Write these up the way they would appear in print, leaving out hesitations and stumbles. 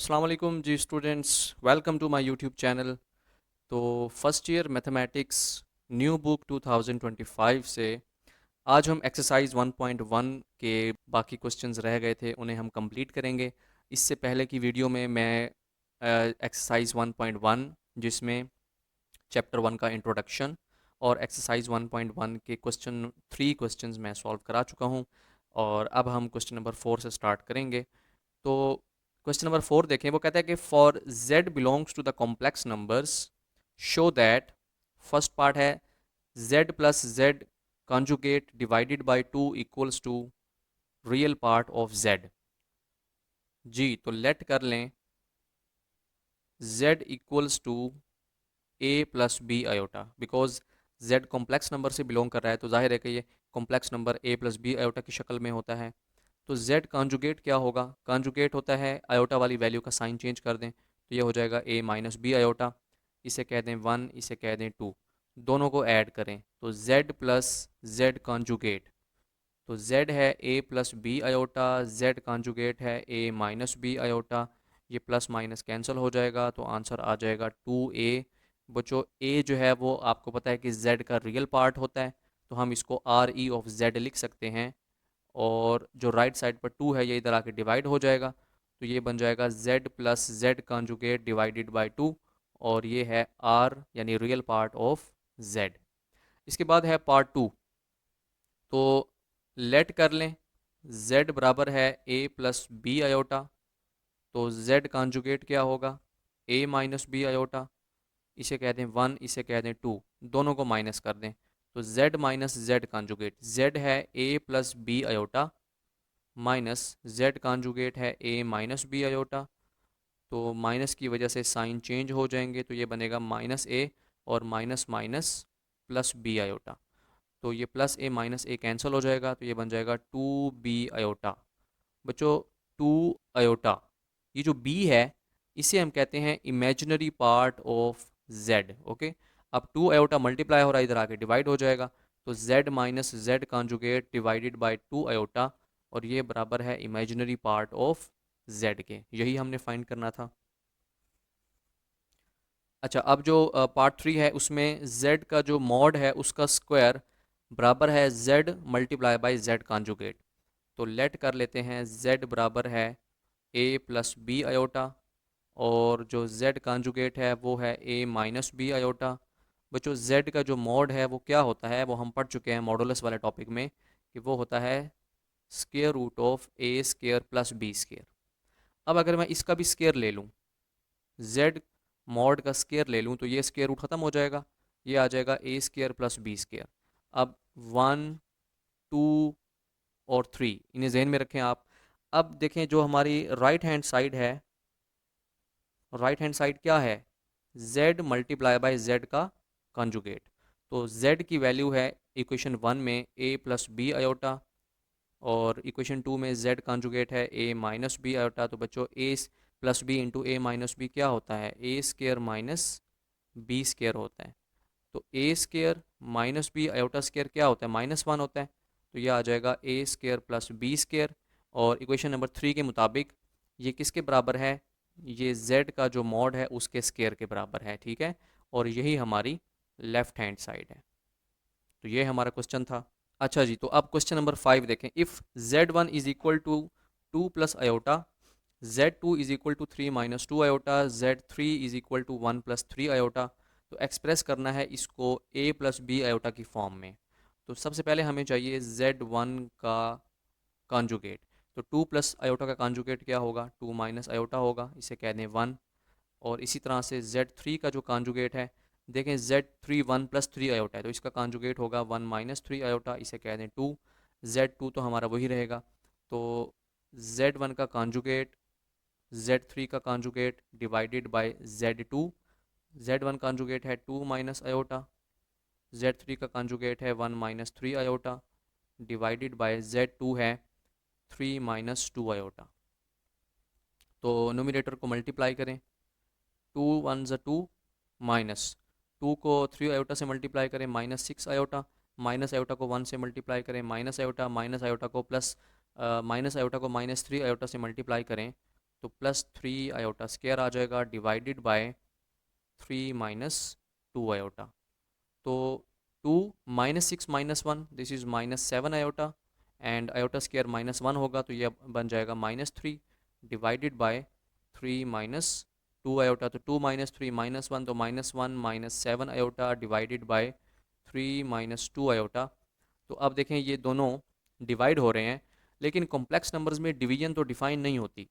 अस्सलाम वालेकुम जी students, welcome to my YouTube channel. तो first year mathematics new book 2025 से आज हम एक्सरसाइज 1.1 के बाकी क्वेश्चंस रह गए थे उन्हें हम कंप्लीट करेंगे। इससे पहले की वीडियो में मैं एक्सरसाइज 1.1 जिसमें चैप्टर 1 का इंट्रोडक्शन और एक्सरसाइज 1.1 के क्वेश्चन 3 क्वेश्चंस मैं सॉल्व करा चुका हूँ। और अब हम क्वेश्चन नंबर 4 से स्टार्ट करेंगे। तो क्वेश्चन नंबर 4 देखें, वो कहता है कि for z belongs to the complex numbers show that. First part है z plus z conjugate divided by 2 equals to real part of z। जी तो लेट कर लें z equals to a plus b iota, because z complex number से belong कर रहा है तो जाहिर है कि ये complex number a plus b iota की शक्ल में होता है। तो z कॉन्जुगेट क्या होगा? कॉन्जुगेट होता है आयोटा वाली वैल्यू का साइन चेंज कर दें तो ये हो जाएगा a माइनस बी आयोटा। इसे कह दें 1, इसे कह दें 2, दोनों को ऐड करें तो z प्लस जेड कॉन्जुगेट। तो z है a plus b iota, z conjugate है a माइनस बी आयोटा। ये प्लस माइनस कैंसिल हो जाएगा तो आंसर आ जाएगा 2a। बच्चों a जो है वो आपको पता है कि z का रियल पार्ट होता है, तो हम इसको आर ई ऑफ z लिख सकते हैं। और जो राइट साइड पर 2 है ये इधर आके डिवाइड हो जाएगा तो ये बन जाएगा z plus z conjugate divided by 2। और ये है r यानी रियल पार्ट ऑफ z। इसके बाद है पार्ट 2। तो लेट कर लें z बराबर है a प्लस बी आयोटा। तो z कॉन्जुगेट क्या होगा? a minus b iota. इसे कह दें 1, इसे कह दें 2, दोनों को माइनस कर दें तो z minus z conjugate. z है a plus b iota minus z conjugate है a माइनस बी आयोटा। तो माइनस की वजह से साइन चेंज हो जाएंगे तो ये बनेगा माइनस a और minus minus plus b iota. तो ये plus a minus a cancel हो जाएगा तो ये बन जाएगा 2b आयोटा। बच्चों 2 आयोटा, ये जो b है इसे हम कहते हैं imaginary part of z। Okay, अब 2 आयोटा मल्टीप्लाई हो रहा है, इधर आके डिवाइड हो जाएगा तो z minus z conjugate divided by 2 iota. और ये बराबर है इमेजिनरी पार्ट ऑफ z के। यही हमने फाइंड करना था। अच्छा, अब जो पार्ट 3 है उसमें z का जो मॉड है उसका स्क्वायर बराबर है z multiply by z conjugate. तो लेट कर लेते हैं z बराबर है a प्लस बी आयोटा और जो z कॉन्जुगेट है वो है a माइनस बी आयोटा। बच्चों z का जो मॉड है वो क्या होता है वो हम पढ़ चुके हैं मॉडुलस वाले टॉपिक में कि वो होता है square root of a square plus b square. अब अगर मैं इसका भी स्क्वायर ले लूँ, z मॉड का स्क्वायर ले लूँ तो ये स्क्वायर रूट ख़त्म हो जाएगा, ये आ जाएगा a square plus b square. अब 1, 2 और 3 इन्हें जहन में रखें आप। अब देखें जो हमारी राइट हैंड साइड है, राइट हैंड साइड क्या है? z मल्टीप्लाई बाय z का कॉन्जुगेट। तो z की वैल्यू है इक्वेशन 1 में a प्लस बी आयोटा और इक्वेशन 2 में z कॉन्जुगेट है a माइनस बी आयोटा। तो बच्चों a plus b into a minus b क्या होता है? a square minus b square होता है। तो a square minus b iota square क्या होता है? -1 होता है। तो यह आ जाएगा a square plus b square. और इक्वेशन नंबर 3 के मुताबिक ये किसके बराबर है? ये z का जो मॉड है उसके स्केयर के बराबर है। ठीक है, और यही हमारी लेफ्ट हैंड साइड है। तो ये हमारा क्वेश्चन था। अच्छा जी, तो अब क्वेश्चन नंबर 5 देखें। If z1 is equal to 2 plus iota, z2 is equal to 3 minus 2 iota, z3 is equal to 1 plus 3 iota. तो एक्सप्रेस करना है इसको a प्लस बी आयोटा की फॉर्म में। तो सबसे पहले हमें चाहिए z1 का कॉन्जुगेट। तो 2 प्लस आयोटा का कॉन्जुगेट क्या होगा? 2 माइनस आयोटा होगा, इसे कह दें 1। और इसी तरह से Z3 का जो कॉन्जुगेट है, देखें Z3 1 प्लस 3 आयोटा है तो इसका कॉन्जुगेट होगा 1 माइनस 3 आयोटा, इसे कह दें 2। Z2 तो हमारा वही रहेगा। तो Z1 का कॉन्जुगेट Z3 का conjugate divided bye Z2। Z1 conjugate है 2 माइनस आयोटा, Z3 का कॉन्जुगेट है 1 minus 3 iota divided by Z2 है 3 माइनस 2 आयोटा। तो नोमिनेटर को मल्टीप्लाई करें, 2 1 ज़ा 2 माइनस 2 को 3 आयोटा से मल्टीप्लाई करें -6 आयोटा, माइनस आयोटा को 1 से मल्टीप्लाई करें माइनस आयोटा, माइनस आयोटा को प्लस, माइनस आयोटा को -3 आयोटा से मल्टीप्लाई करें तो प्लस 3 आयोटा स्क्वायर आ जाएगा डिवाइडेड बाय 3 माइनस 2 आयोटा। तो 2 -6 -1 this is -7 iota, and iota square -1 होगा तो ये बन जाएगा -3 डिवाइडेड बाय 3 माइनस 2 आयोटा। तो 2 -3 -1 तो -1 -7 आयोटा डिवाइडेड बाय 3 -2 आयोटा। तो अब देखें ये दोनों डिवाइड हो रहे हैं, लेकिन कॉम्प्लेक्स नंबर्स में डिवीजन तो डिफाइन नहीं होती।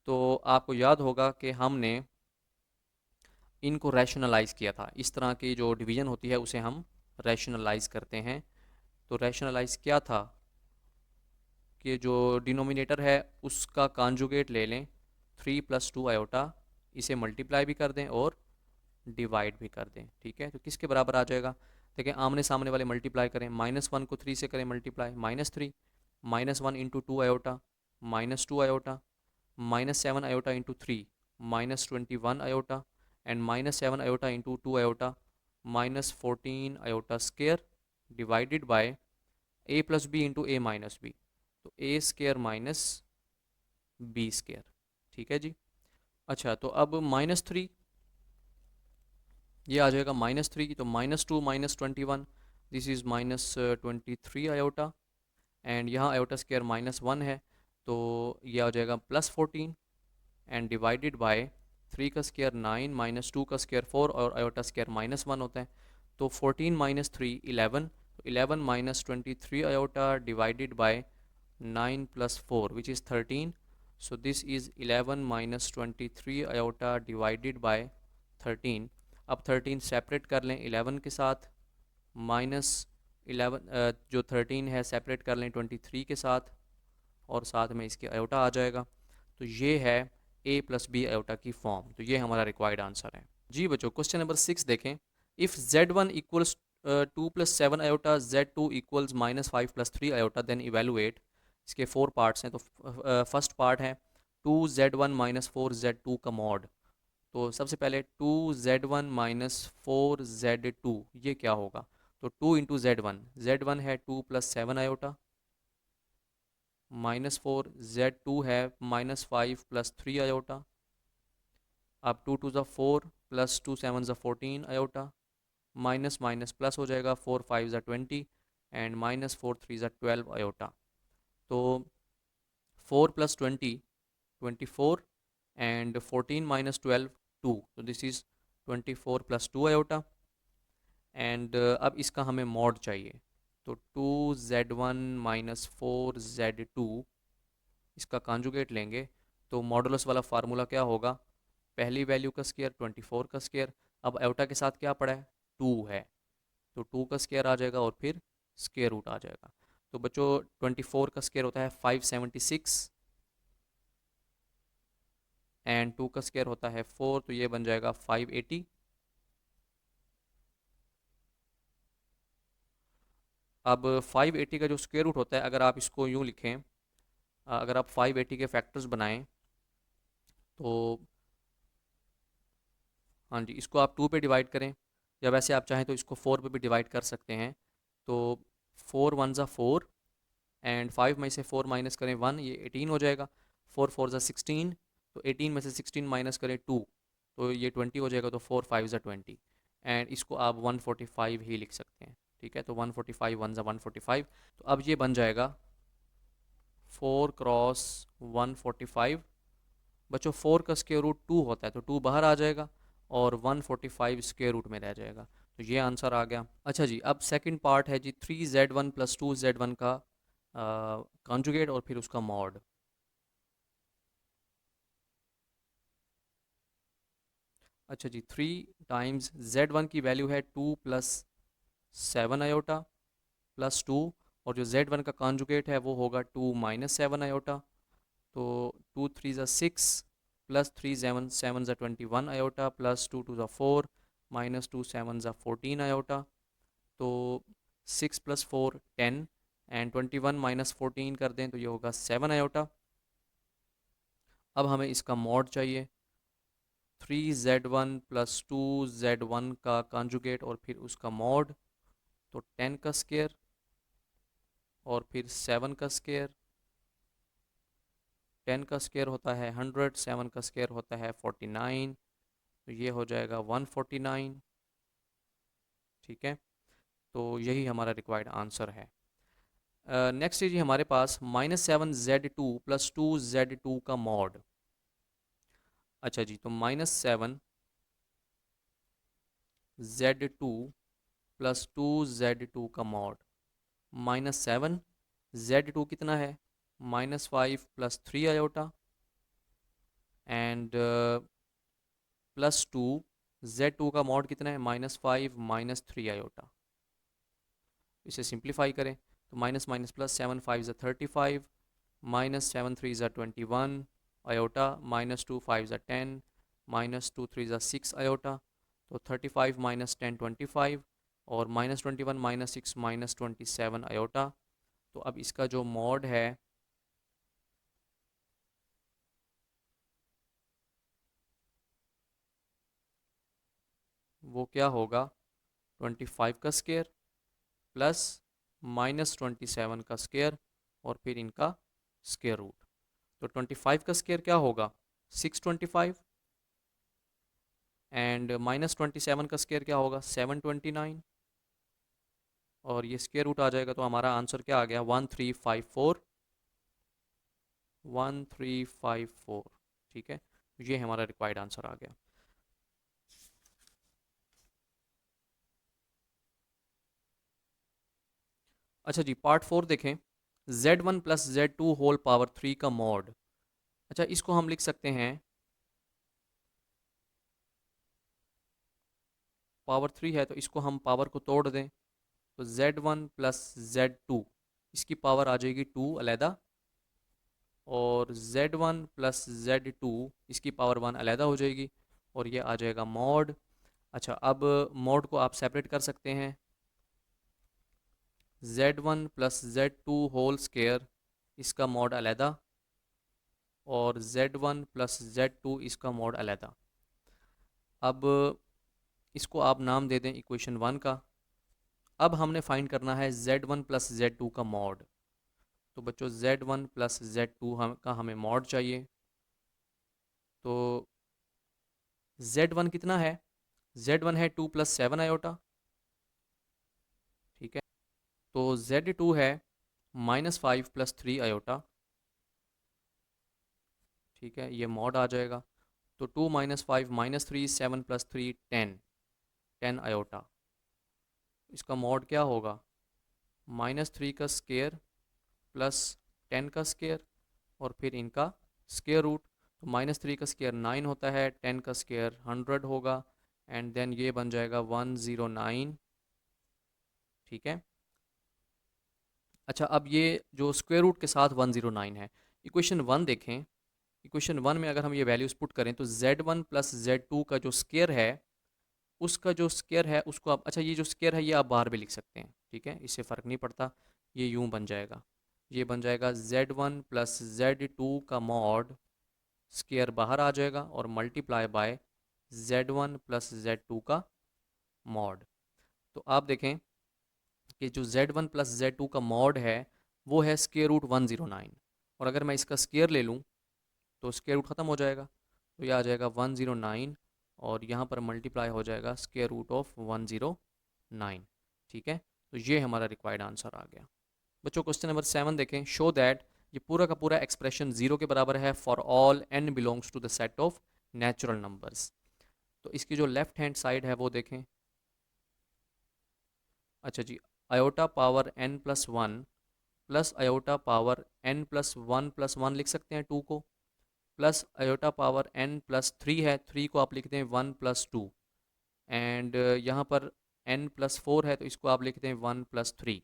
तो आपको याद होगा कि हमने इनको रैशनलाइज किया था। इस तरह की जो डिवीजन होती है उसे हम रैशनलाइज करते हैं। तो रैशनलाइज क्या था कि जो डिनोमिनेटर है उसका कॉन्जुगेट ले लें 3 + 2 आयोटा, इसे मल्टीप्लाई भी कर दें और डिवाइड भी कर दें। ठीक है, तो किसके बराबर आ जाएगा? देखिए आमने सामने वाले मल्टीप्लाई करें, -1 को 3 से करें multiply, -3 -1 into 2 iota -2 iota, -7 iota into 3 -21 iota, and -7 iota into 2 iota -14 iota square divided by a plus b into a minus b, तो a square minus b square. ठीक है जी। अच्छा, तो अब -3 ये आ जाएगा -3, तो -2 -21 दिस इज़ -23 आयोटा, एंड यहाँ आयोटा स्क्वायर -1 है तो ये आ जाएगा +14, एंड डिवाइडेड बाय 3 का स्क्वायर 9 -2 का स्क्वायर 4 और आयोटा स्क्वायर -1 होता है। तो 14 -3 11, तो 11 -23 iota divided by 9 + 4 which is 13। So this is 11 -23 iota divided by 13। अब 13 सेपरेट कर लें 11 के साथ, -11 जो 13 है सेपरेट कर लें 23 के साथ, और साथ में इसके आयोटा आ जाएगा। तो ये है a + b आयोटा की फॉर्म। तो ये हमारा रिक्वायर्ड आंसर है जी। बच्चों क्वेश्चन नंबर 6 देखें। If z1 equals 2 + 7 iota, z2 equals -5 + 3 iota, then evaluate. इसके 4 पार्ट्स हैं। तो फर्स्ट पार्ट है 2z1 - 4z2 का मॉड। तो सबसे पहले 2z1 - 4z2 ये क्या होगा? तो 2 इंटू z1 है 2 + 7 आयोटा, -4 z2 है -5 + 3 आयोटा। अब 2 2 ज़ा 4 + 2 7 ज़ा 14 आयोटा, माइनस माइनस प्लस हो जाएगा, 4 5 ज़ा 20 एंड -4 3 ज़ा 12 आयोटा। तो 4 + 20 24 एंड 14 - 12 2, तो दिस इज़ 24 + 2 आयोटा। एंड अब इसका हमें मॉड चाहिए। तो 2z1 - 4z2 इसका कॉन्जुगेट लेंगे। तो मॉडुलस वाला फार्मूला क्या होगा? पहली वैल्यू का स्क्वायर 24 का स्क्वायर, अब आयोटा के साथ क्या पड़ा है? 2 है, तो 2 का स्क्वायर आ जाएगा और फिर स्क्वायर रूट आ जाएगा। तो बच्चों 24 का स्क्वायर होता है 576 एंड 2 का स्क्वायर होता है 4, तो ये बन जाएगा 580। अब 580 का जो स्क्वायर रूट होता है, अगर आप इसको यूँ लिखें, अगर आप 580 के फैक्टर्स बनाएं तो हाँ जी, इसको आप 2 पे डिवाइड करें, या वैसे आप चाहें तो इसको 4 पे भी डिवाइड कर सकते हैं। तो 4 1 ज़ा 4 एंड 5 में से 4 माइनस करें 1, ये 18 हो जाएगा। 4 4 ज़ा 16, तो 18 में से 16 माइनस करें 2, तो ये 20 हो जाएगा। तो 4 5 ज़ा 20, एंड इसको आप 145 ही लिख सकते हैं। ठीक है, तो 145 1 ज़ा 145, तो अब ये बन जाएगा 4 क्रॉस 145। बच्चों 4 का स्क्वायर रूट 2 होता है, तो 2 बाहर आ जाएगा और 145 स्क्वायर रूट में रह जाएगा। तो ये आंसर आ गया। अच्छा जी, अब सेकंड पार्ट है जी 3z1 + 2z1 का कॉन्जुगेट और फिर उसका मॉड। अच्छा जी, 3 टाइम्स z1 की वैल्यू है 2 + 7 आयोटा प्लस 2, और जो z1 का कॉन्जुगेट है वो होगा 2 - 7 आयोटा। तो 2 3 ज़ा 6 प्लस 3 7 7 ज़ा 21 आयोटा, प्लस 2 2 ज़ा 4 -2 7 ज़ा 14 आयोटा। तो 6 + 4 10 एंड 21 - 14 कर दें तो ये होगा 7 आयोटा। अब हमें इसका मॉड चाहिए। 3z1 + 2z1 का कॉन्जुगेट और फिर उसका मॉड, तो 10 का स्क्वायर और फिर 7 का स्क्वायर 10 का स्क्वायर होता है 100, 7 का स्क्वायर होता है 49, तो ये हो जाएगा 149। ठीक है, तो यही हमारा रिक्वायर्ड आंसर है। नेक्स्ट है जी हमारे पास -7z2 + 2z2 का मॉड। अच्छा जी, तो -7z2 + 2z2 का मॉड। -7 z2 कितना है, -5 + 3 आयोटा, एंड +2 z2 का मॉड कितना है, -5 - 3 आयोटा। इसे सिंप्लीफाई करें तो माइनस माइनस प्लस, 7 5 ज़ा 35, -7 3 ज़ा 21 आयोटा, -2 5 ज़ा 10, -2 3 ज़ा 6 आयोटा। तो 35 - 10 25, और -21 - 6 -27 आयोटा। तो अब इसका जो मॉड है वो क्या होगा, 25 का स्क्वायर प्लस -27 का स्क्वायर और फिर इनका स्क्वायर रूट। तो 25 का स्क्वायर क्या होगा, 625, एंड -27 का स्क्वायर क्या होगा, 729, और ये स्क्वायर रूट आ जाएगा। तो हमारा आंसर क्या आ गया, 1354, 1354। ठीक है, ये हमारा रिक्वायर्ड आंसर आ गया। अच्छा जी, पार्ट 4 देखें, z1 + z2 होल पावर 3 का मॉड। अच्छा, इसको हम लिख सकते हैं, पावर 3 है तो इसको हम पावर को तोड़ दें, तो z1 + z2, इसकी पावर आ जाएगी 2 अलहदा, और z1 + z2 इसकी पावर 1 अलहदा हो जाएगी, और ये आ जाएगा मॉड। अच्छा, अब मॉड को आप सेपरेट कर सकते हैं, z1 + z2 होल स्क्वायर इसका मॉड अलहदा, और z1 + z2 इसका मॉड अलहदा। अब इसको आप नाम दे दें इक्वेशन 1 का। अब हमने फाइंड करना है z1 + z2 का मॉड। तो बच्चों, z1 + z2 का हमें मॉड चाहिए। तो z1 कितना है, z1 है 2 + 7 आयोटा। ठीक है, तो z2 है -5 + 3 आयोटा। ठीक है, ये मॉड आ जाएगा। तो 2 - 5 - 3, 7 + 3 10, 10 आयोटा। इसका मॉड क्या होगा, -3 का स्क्वायर प्लस 10 का स्क्वायर और फिर इनका स्क्वायर रूट। तो -3 का स्क्वायर 9 होता है, 10 का स्क्वायर 100 होगा, एंड देन ये बन जाएगा 109। ठीक है, अच्छा, अब ये जो स्क्वायर रूट के साथ 109 है, इक्वेशन 1 देखें। इक्वेशन 1 में अगर हम ये वैल्यूज़ पुट करें तो z1 + z2 का जो स्क्वायर है, उसका जो स्क्वायर है उसको आप, अच्छा, ये जो स्क्वायर है ये आप बाहर भी लिख सकते हैं। ठीक है, इससे फ़र्क नहीं पड़ता, ये यूं बन जाएगा, ये बन जाएगा z1 + z2 का मॉड, स्क्वायर बाहर आ जाएगा, और मल्टीप्लाई बाय z1 + z2 का मॉड। तो आप देखें कि जो z1 + z2 का मॉड है वो है स्क्वायर रूट 109, और अगर मैं इसका स्क्वायर ले लूँ तो स्क्वायर रूट ख़त्म हो जाएगा, तो ये आ जाएगा 109, और यहाँ पर मल्टीप्लाई हो जाएगा स्क्वायर रूट ऑफ 109। ठीक है, तो ये हमारा रिक्वायर्ड आंसर आ गया। बच्चों, क्वेश्चन नंबर 7 देखें, शो दैट, ये पूरा का पूरा एक्सप्रेशन 0 के बराबर है for all n belongs to the set of natural numbers. तो इसकी जो लेफ्ट हैंड साइड है वो देखें। अच्छा जी, iota power n+1 plus iota power n+1 + 1 लिख सकते हैं 2 को, प्लस आयोटा पावर n+3 है, 3 को आप लिखते हैं 1 + 2, एंड यहाँ पर n+4 है तो इसको आप लिखते हैं 1 + 3।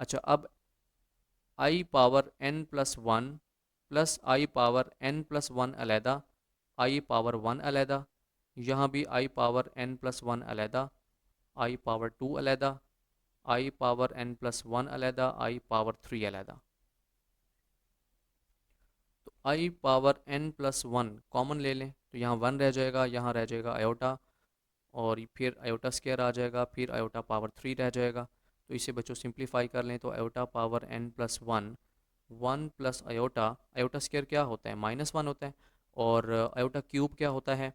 अच्छा, अब i power n+1 plus i power n+1 अलहदा, i पावर 1 अलहदा, यहाँ भी i पावर n+1 अलहदा, i पावर 2 अलहदा, i पावर n+1 अलहदा, i पावर 3 अलहदा। तो i पावर n+1 कॉमन ले लें तो यहाँ 1 रह जाएगा, यहाँ रह जाएगा आयोटा, और फिर आयोटा स्क्वायर आ जाएगा, फिर आयोटा पावर 3 रह जाएगा। तो इसे बच्चों सिंप्लीफाई कर लें तो iota power n+1 one plus iota, iota square क्या होता है, -1 होता है, और अयोटा क्यूब क्या होता है,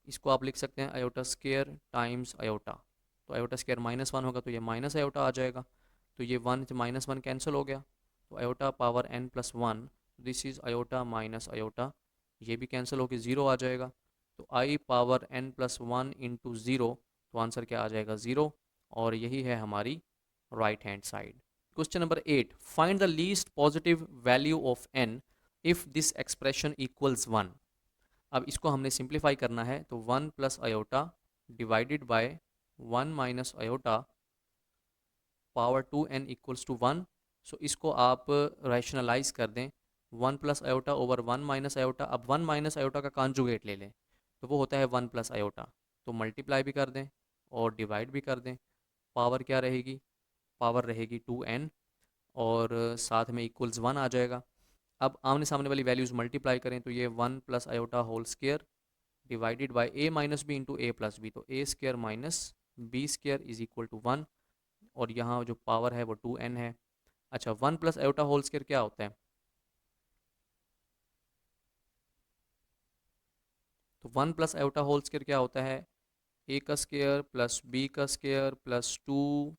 इसको आप लिख सकते हैं अयोटा स्क्वायर टाइम्स अयोटा। तो अयोटा स्क्वायर -1 होगा तो ये माइनस अयोटा आ जाएगा, तो ये वन से -1 कैंसिल हो गया, तो iota power n+1, this is iota minus iota, ये भी कैंसिल होकर ज़ीरो आ जाएगा, तो i power n+1 into zero, तो आंसर क्या आ जाएगा, ज़ीरो, और यही है हमारी right hand side. Question number 8, find the least positive value of n if this expression equals 1। अब इसको हमने सिंप्लीफाई करना है, तो 1 plus iota divided by 1 minus iota power 2n equals to 1। So इसको आप रैशनलाइज कर दें, 1 plus iota over 1 minus iota, अब 1 माइनस अयोटा का कॉन्जुगेट ले लें, तो वो होता है 1 प्लस अयोटा, तो मल्टीप्लाई भी कर दें और डिवाइड भी कर दें, पावर क्या रहेगी, पावर रहेगी 2n, और साथ में इक्वल्स 1 आ जाएगा। अब आमने सामने वाली वैल्यूज़ मल्टीप्लाई करें, तो ये 1 plus iota whole square divided by a minus b into a plus b, तो a square minus b square is equal to 1, और यहाँ जो पावर है वो 2n है। अच्छा, 1 प्लस आयोटा होल स्क्वायर क्या होता है, तो 1 प्लस आयोटा होल स्क्वायर क्या होता है, ए का स्क्वायर प्लस बी का square plus 2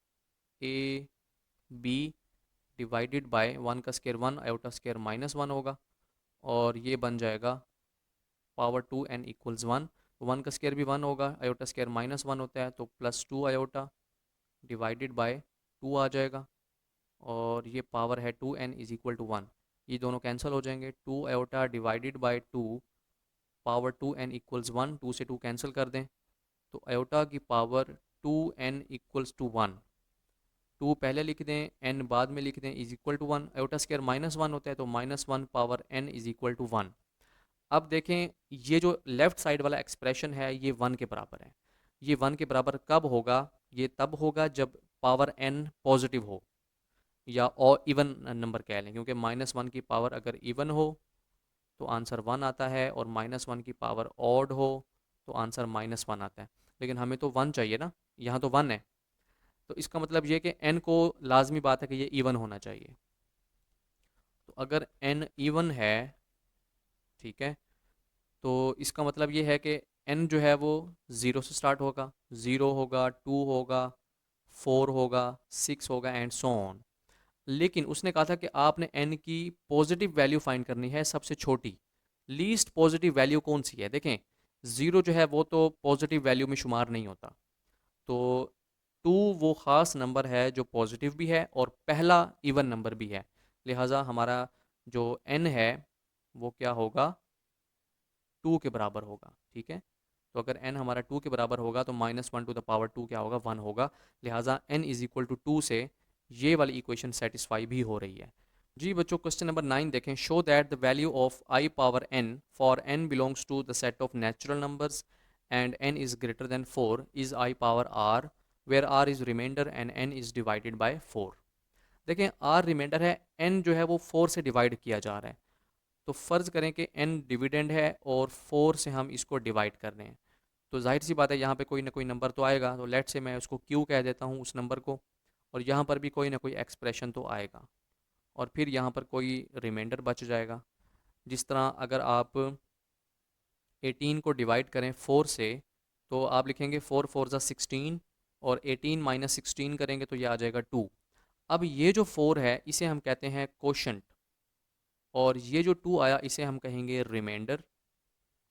a b divided by 1 का स्क्वायर 1, आयोटा स्क्वायर -1 होगा, और ये बन जाएगा पावर 2n इक्वल्स 1, तो 1 का स्क्वायर भी 1 होगा, आयोटा स्क्वायर -1 होता है, तो +2 आयोटा डिवाइडेड बाय 2 आ जाएगा, और ये पावर है 2n इज इक्वल टू 1, ये दोनों कैंसिल हो जाएंगे, 2 iota divided by 2 power 2n equals 1, 2 से 2 कैंसिल कर दें, तो आयोटा की पावर 2n इक्वल्स टू 1, 2 पहले लिख दें, n बाद में लिख दें, is equal to 1, iota square -1 होता है, तो -1 power n is equal to 1। अब देखें, ये जो लेफ्ट साइड वाला एक्सप्रेशन है ये 1 के बराबर है, ये 1 के बराबर कब होगा, ये तब होगा जब पावर n पॉजिटिव हो, या और इवन नंबर कह लें, क्योंकि -1 की पावर अगर इवन हो तो आंसर 1 आता है, और -1 की पावर ऑड हो तो आंसर -1 आता है, लेकिन हमें तो 1 चाहिए ना, यहाँ तो 1 है, तो इसका मतलब ये कि n को लाजमी बात है कि ये इवन होना चाहिए, तो अगर n इवन है, ठीक है, तो इसका मतलब ये है कि n जो है वो ज़ीरो से स्टार्ट होगा, ज़ीरो होगा, टू होगा, फोर होगा, सिक्स होगा, एंड सो ऑन। लेकिन उसने कहा था कि आपने n की पॉजिटिव वैल्यू फाइंड करनी है, सबसे छोटी लीस्ट पॉजिटिव वैल्यू कौन सी है, देखें ज़ीरो जो है वो तो पॉजिटिव वैल्यू में शुमार नहीं होता, तो टू वो ख़ास नंबर है जो पॉजिटिव भी है और पहला इवन नंबर भी है, लिहाजा हमारा जो n है वो क्या होगा, 2 के बराबर होगा, ठीक है, तो अगर n हमारा 2 के बराबर होगा तो -1 टू द पावर 2 क्या होगा, 1 होगा, लिहाजा n इज इक्वल टू 2 से ये वाली इक्वेशन सेटिस्फाई भी हो रही है। जी बच्चों, क्वेश्चन नंबर 9 देखें, show that the value of i power n for n belongs to the set of natural numbers and n is greater than 4 is i power r, where r is remainder and n is divided by 4। देखें r reminder है, n जो है वो 4 से divide किया जा रहा है, तो फ़र्ज़ करें कि n डिविडेंड है और 4 से हम इसको डिवाइड कर रहे हैं, तो जाहिर सी बात है यहाँ पे कोई ना कोई नंबर तो आएगा, तो लेट से मैं उसको q कह देता हूँ उस नंबर को, और यहाँ पर भी कोई ना कोई एक्सप्रेशन तो आएगा, और फिर यहाँ पर कोई रिमाइंडर बच जाएगा। जिस तरह अगर आप 18 को डिवाइड करें 4 से, तो आप लिखेंगे 4 4 ज़ा 16, और 18 माइनस 16 करेंगे तो ये आ जाएगा 2। अब ये जो 4 है इसे हम कहते हैं कोशंट, और ये जो 2 आया इसे हम कहेंगे रिमाइंडर,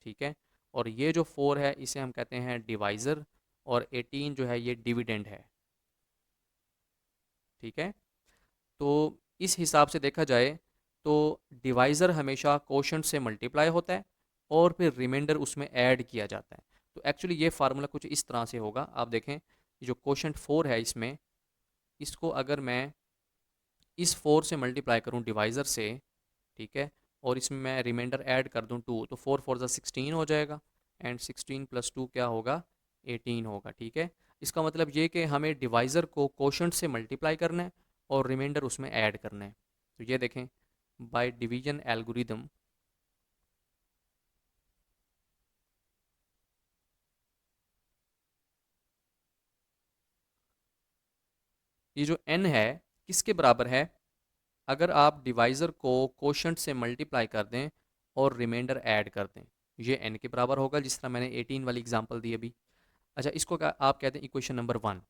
ठीक है, और ये जो 4 है इसे हम कहते हैं डिवाइज़र, और 18 जो है ये डिविडेंड है, ठीक है। तो इस हिसाब से देखा जाए तो डिवाइज़र हमेशा कोशंट से मल्टीप्लाई होता है और फिर रिमाइंडर उसमें ऐड किया जाता है, तो एक्चुअली ये फार्मूला कुछ इस तरह से होगा, आप देखें ये जो कोशंट 4 है इसमें, इसको अगर मैं इस 4 से मल्टीप्लाई करूं डिवाइज़र से, ठीक है, और इसमें मैं रिमाइंडर ऐड कर दूं 2, तो 4 4 ज़ा 16 हो जाएगा, एंड 16 प्लस 2 क्या होगा, 18 होगा, ठीक है। इसका मतलब ये कि हमें डिवाइज़र को कोशंट से मल्टीप्लाई करना है और रिमाइंडर उसमें ऐड करना है, तो ये देखें बाय डिवीजन एल्गोरिदम, ये जो n है किसके बराबर है, अगर आप डिवाइज़र को कोशंट से मल्टीप्लाई कर दें और रिमाइंडर ऐड कर दें, ये n के बराबर होगा, जिस तरह मैंने 18 वाली एग्जांपल दी अभी। अच्छा, इसको क्या आप कहते हैं इक्वेशन नंबर 1।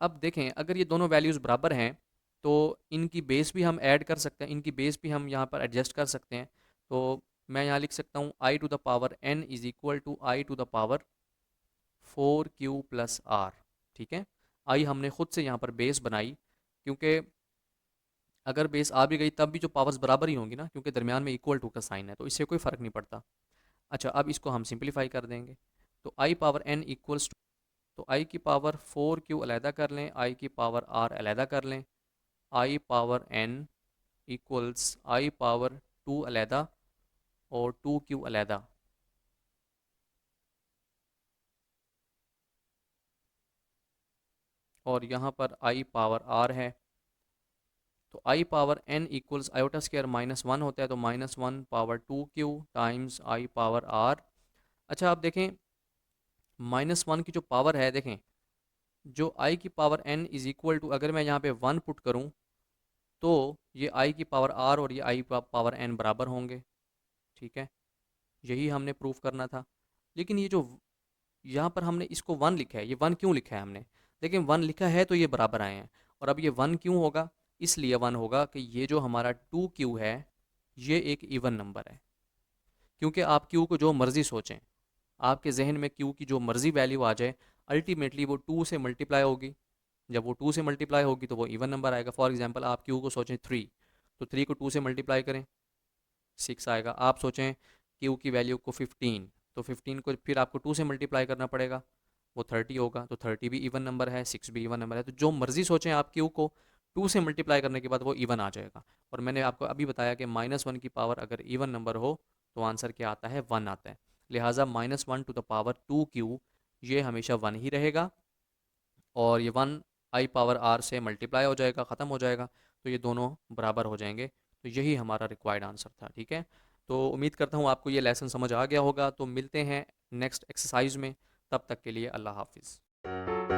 अब देखें, अगर ये दोनों वैल्यूज़ बराबर हैं तो इनकी बेस भी हम ऐड कर सकते हैं, इनकी बेस भी हम यहाँ पर एडजस्ट कर सकते हैं। तो मैं यहाँ लिख सकता हूँ i to the power n is equal to i to the power 4q plus r. ठीक है, आई हमने खुद से यहाँ पर बेस बनाई, क्योंकि अगर बेस आ भी गई तब भी जो पावर्स बराबर ही होंगी ना, क्योंकि दरमियान में इक्वल टू का साइन है, तो इससे कोई फ़र्क नहीं पड़ता। अच्छा, अब इसको हम सिंप्लीफाई कर देंगे। तो i power n equals to, तो आई की पावर 4q अलहदा कर लें, आई की पावर r अलहदा कर लें, i power n equals i power 2 अलहदा और 2q अलहदा। और यहाँ पर आई पावर r है, तो i power n equals iota square -1 होता है, तो -1 power 2q times i power r। अच्छा, आप देखें -1 की जो पावर है, देखें जो i की power n is equal to, अगर मैं यहाँ पे 1 पुट करूँ तो ये i की पावर r और ये i पावर n बराबर होंगे। ठीक है, यही हमने प्रूफ करना था। लेकिन ये जो यहाँ पर हमने इसको 1 लिखा है, ये 1 क्यों लिखा है हमने? देखिए 1 लिखा है तो ये बराबर आए हैं, और अब ये 1 क्यों होगा? इसलिए 1 होगा कि ये जो हमारा 2q है ये एक इवन नंबर है। क्योंकि आप q को जो मर्ज़ी सोचें, आपके जहन में q की जो मर्ज़ी वैल्यू आ जाए, अल्टीमेटली वो 2 से मल्टीप्लाई होगी। जब वो 2 से मल्टीप्लाई होगी तो वो इवन नंबर आएगा। फॉर एग्जांपल आप q को सोचें 3, तो 3 को 2 से मल्टीप्लाई करें, 6 आएगा। आप सोचें q की वैल्यू को 15, तो 15 को फिर आपको 2 से मल्टीप्लाई करना पड़ेगा, वो 30 होगा। तो 30 भी इवन नंबर है, 6 भी इवन नंबर है। तो जो मर्ज़ी सोचें आप q को 2 से मल्टीप्लाई करने के बाद वो इवन आ जाएगा। और मैंने आपको अभी बताया कि -1 की पावर अगर इवन नंबर हो तो आंसर क्या आता है? 1 आता है। लिहाजा -1 टू द पावर 2q ये हमेशा 1 ही रहेगा, और ये 1 आई पावर r से मल्टीप्लाई हो जाएगा, ख़त्म हो जाएगा, तो ये दोनों बराबर हो जाएंगे। तो यही हमारा रिक्वायर्ड आंसर था। ठीक है, तो उम्मीद करता हूँ आपको ये लेसन समझ आ गया होगा। तो मिलते हैं नेक्स्ट एक्सरसाइज में, तब तक के लिए अल्लाह हाफिज़।